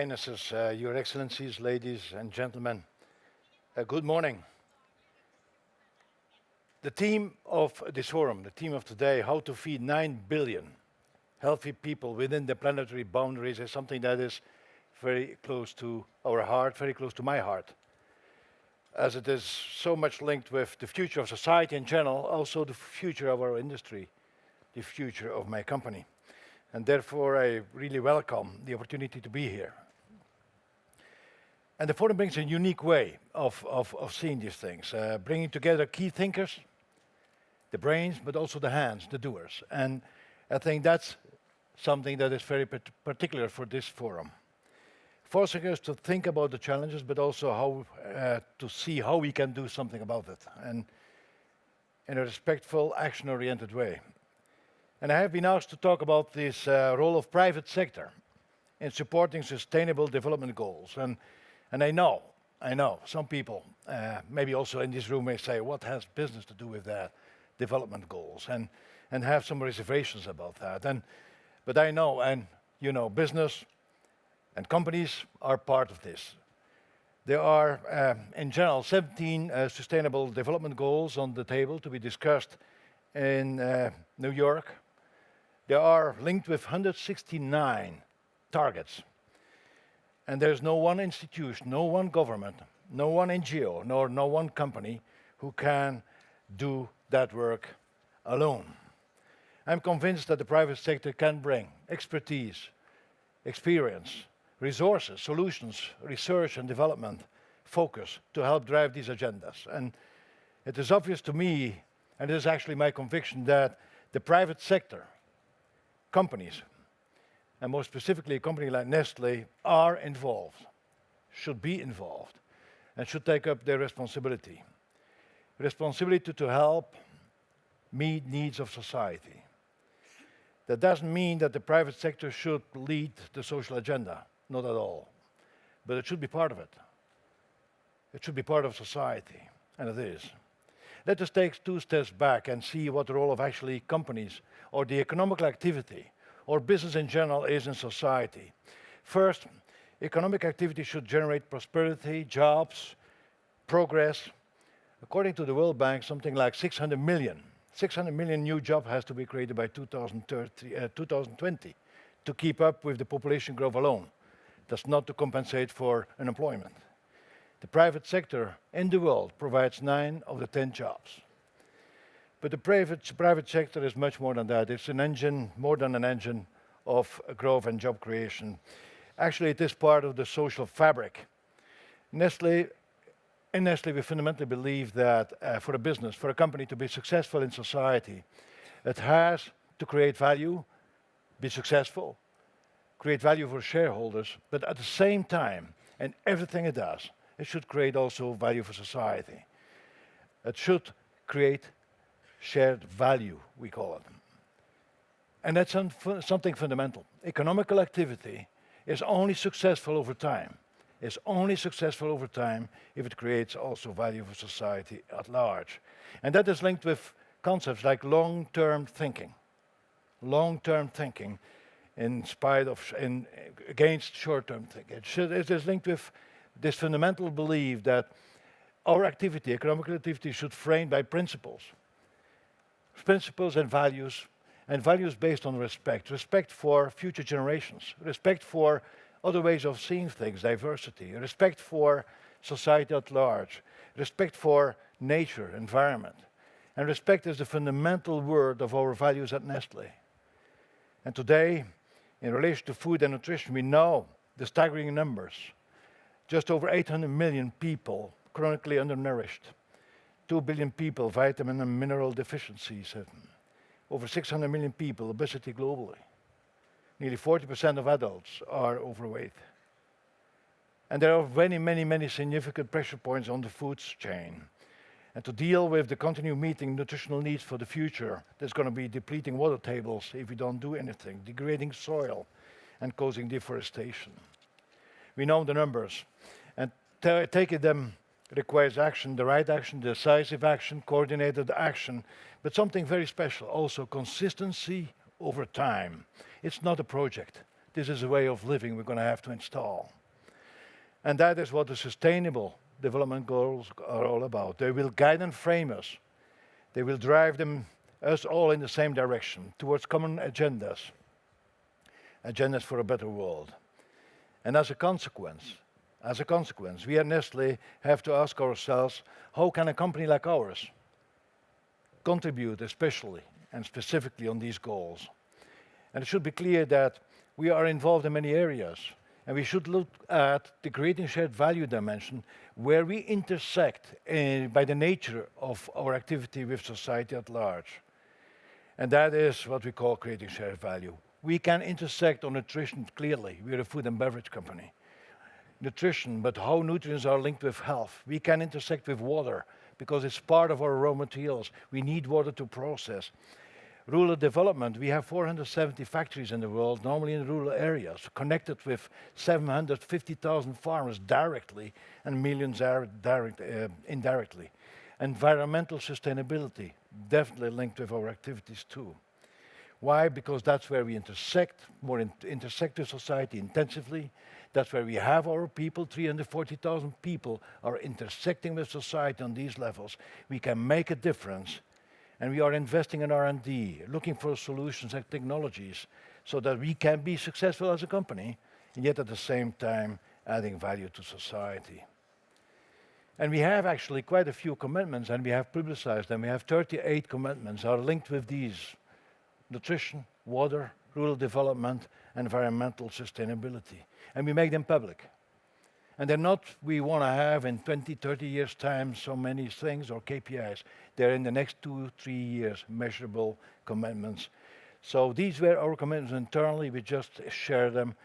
Highnesses, Your Excellencies, ladies and gentlemen, good morning. The theme of this forum, the theme of today, how to feed 9 billion healthy people within the planetary boundaries, is something that is very close to our heart, very close to my heart, as it is so much linked with the future of society in general, also the future of our industry, the future of my company. And therefore, I really welcome the opportunity to be here. And the forum brings a unique way of seeing these things, bringing together key thinkers, the brains, but also the hands, the doers. And I think that's something that is very particular for this forum, forcing us to think about the challenges, but also how to see how we can do something about it, and in a respectful, action-oriented way. And I have been asked to talk about this role of private sector in supporting sustainable development goals. And I know, some people, maybe also in this room, may say, what has business to do with that, development goals, and have some reservations about that. But I know, and you know, business and companies are part of this. There are, in general, 17 sustainable development goals on the table to be discussed in New York. They are linked with 169 targets. And there's no one institution, no one government, no one NGO, nor no one company who can do that work alone. I'm convinced that the private sector can bring expertise, experience, resources, solutions, research and development, focus to help drive these agendas. And it is obvious to me, and it is actually my conviction, that the private sector, companies, and more specifically a company like Nestlé, are involved, should be involved, and should take up their responsibility. Responsibility to help meet needs of society. That doesn't mean that the private sector should lead the social agenda, not at all. But it should be part of it. It should be part of society, and it is. Let us take 2 steps back and see what the role of actually companies or the economical activity or business in general is in society. First, economic activity should generate prosperity, jobs, progress. According to the World Bank, something like 600 million new jobs has to be created by 2020 to keep up with the population growth alone. That's not to compensate for unemployment. The private sector in the world provides 9 of the 10 jobs. But the private sector is much more than that. It's an engine, more than an engine of growth and job creation. Actually, it is part of the social fabric. In Nestlé, we fundamentally believe that for a business, for a company to be successful in society, it has to create value, be successful, create value for shareholders, but at the same time, in everything it does, it should create also value for society. It should create shared value, we call it. And that's something fundamental. Economical activity is only successful over time. It's only successful over time if it creates also value for society at large. And that is linked with concepts like long-term thinking. Long-term thinking against short-term thinking. It is linked with this fundamental belief that our activity, economic activity, should frame by principles and values based on respect for future generations, respect for other ways of seeing things, diversity, respect for society at large, respect for nature, environment. And respect is the fundamental word of our values at Nestlé. And today, in relation to food and nutrition, we know the staggering numbers. Just over 800 million people chronically undernourished. 2 billion people, vitamin and mineral deficiencies. Over 600 million people, obesity globally. Nearly 40% of adults are overweight. And there are many significant pressure points on the food chain. And to deal with the continued meeting nutritional needs for the future, there's going to be depleting water tables if we don't do anything, degrading soil, and causing deforestation. We know the numbers. And taking them requires action, the right action, decisive action, coordinated action, but something very special, also consistency over time. It's not a project. This is a way of living we're going to have to install. And that is what the Sustainable Development Goals are all about. They will guide and frame us. They will drive us all in the same direction, towards common agendas, agendas for a better world. And as a consequence, we at Nestlé have to ask ourselves, how can a company like ours contribute especially and specifically on these goals? And it should be clear that we are involved in many areas, and we should look at the creating shared value dimension where we intersect by the nature of our activity with society at large. And that is what we call creating shared value. We can intersect on nutrition clearly. We're a food and beverage company. Nutrition, but how nutrients are linked with health. We can intersect with water because it's part of our raw materials. We need water to process. Rural development, we have 470 factories in the world, normally in rural areas, connected with 750,000 farmers directly and millions indirectly. Environmental sustainability, definitely linked with our activities too. Why? Because that's where we intersect, intersect with society intensively. That's where we have our people, 340,000 people are intersecting with society on these levels. We can make a difference. And we are investing in R&D, looking for solutions and technologies so that we can be successful as a company, and yet at the same time adding value to society. And we have actually quite a few commitments, and we have publicized them. We have 38 commitments are linked with these: nutrition, water, rural development, environmental sustainability. And we make them public. And they're not, we want to have in 20, 30 years' time so many things or KPIs. They're in the next 2, 3 years, measurable commitments. So these were our commitments internally. We just share them.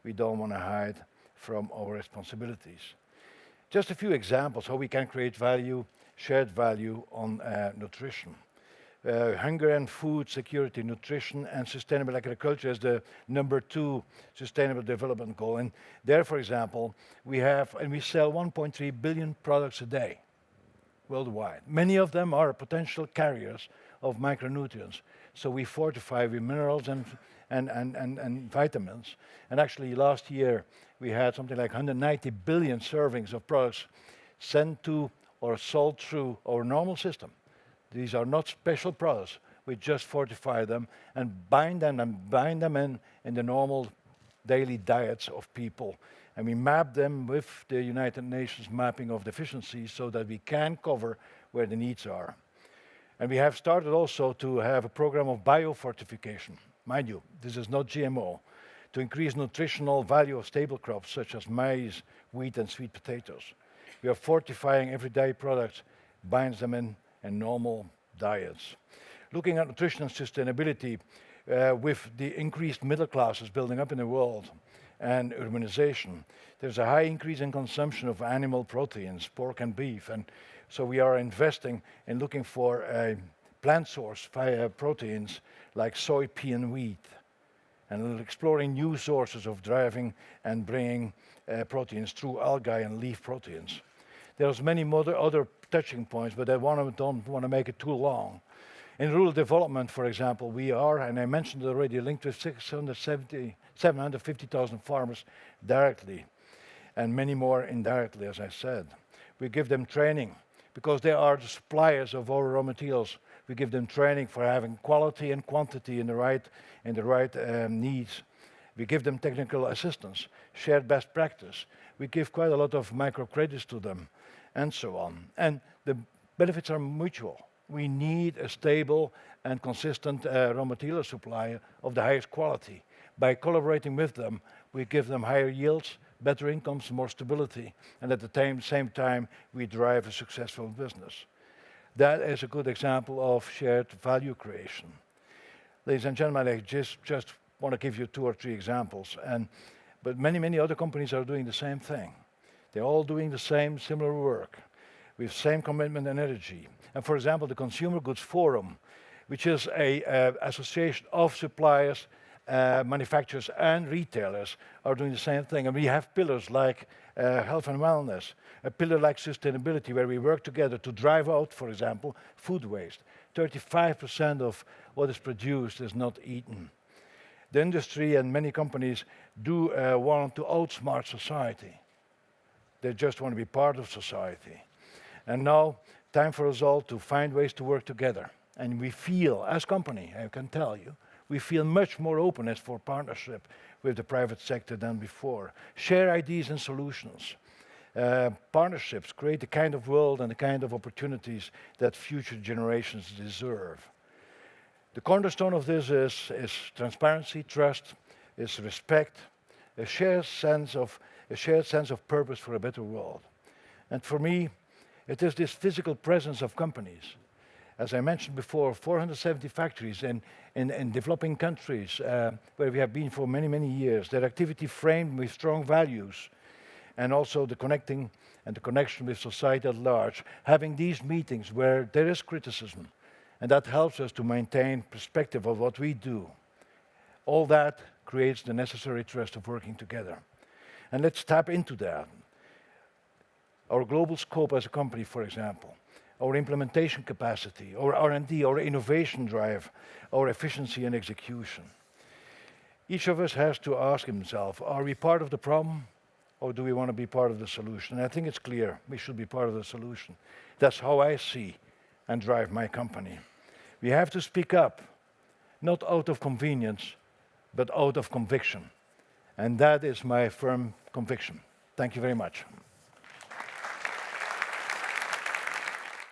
We don't want to hide from our responsibilities. Just a few examples how we can create value, shared value on nutrition. Hunger and food security, nutrition and sustainable agriculture is the #2 sustainable development goal. And there, for example, we sell 1.3 billion products a day worldwide. Many of them are potential carriers of micronutrients. So we fortify with minerals and vitamins. And actually last year we had something like 190 billion servings of products sent to or sold through our normal system. These are not special products. We just fortify them and bind them in the normal daily diets of people. And we map them with the United Nations mapping of deficiencies so that we can cover where the needs are. And we have started also to have a program of biofortification. Mind you, this is not GMO, to increase nutritional value of staple crops such as maize, wheat, and sweet potatoes. We are fortifying everyday products, binds them in normal diets. Looking at nutrition and sustainability with the increased middle classes building up in the world and urbanization, there's a high increase in consumption of animal proteins, pork and beef. And so we are investing in looking for plant source proteins like soy, pea, and wheat, and exploring new sources of driving and bringing proteins through algae and leaf proteins. There's many other touching points, but I don't want to make it too long. In rural development, for example, we are, and I mentioned it already, linked with 750,000 farmers directly, and many more indirectly, as I said. We give them training, because they are the suppliers of our raw materials. We give them training for having quality and quantity in the right needs. We give them technical assistance, shared best practice. We give quite a lot of microcredits to them, and so on. And the benefits are mutual. We need a stable and consistent raw material supply of the highest quality. By collaborating with them, we give them higher yields, better incomes, more stability, and at the same time, we drive a successful business. That is a good example of shared value creation. Ladies and gentlemen, I just want to give you 2 or 3 examples, but many other companies are doing the same thing. They're all doing the same similar work with same commitment and energy. And for example, the Consumer Goods Forum, which is an association of suppliers, manufacturers and retailers, are doing the same thing. And we have pillars like health and wellness, a pillar like sustainability, where we work together to drive out, for example, food waste. 35% of what is produced is not eaten. The industry and many companies do want to outsmart society. They just want to be part of society. And now, time for us all to find ways to work together. And we feel, as company, I can tell you, we feel much more openness for partnership with the private sector than before. Share ideas and solutions. Partnerships create the kind of world and the kind of opportunities that future generations deserve. The cornerstone of this is transparency, trust, is respect, a shared sense of purpose for a better world. And for me, it is this physical presence of companies. As I mentioned before, 470 factories in developing countries where we have been for many, many years. Their activity framed with strong values, and also the connecting and the connection with society at large. Having these meetings where there is criticism, and that helps us to maintain perspective of what we do. All that creates the necessary trust of working together. And let's tap into that. Our global scope as a company, for example, our implementation capacity, our R&D, our innovation drive, our efficiency and execution. Each of us has to ask himself, are we part of the problem, or do we want to be part of the solution? And I think it's clear, we should be part of the solution. That's how I see and drive my company. We have to speak up, not out of convenience, but out of conviction. And that is my firm conviction. Thank you very much.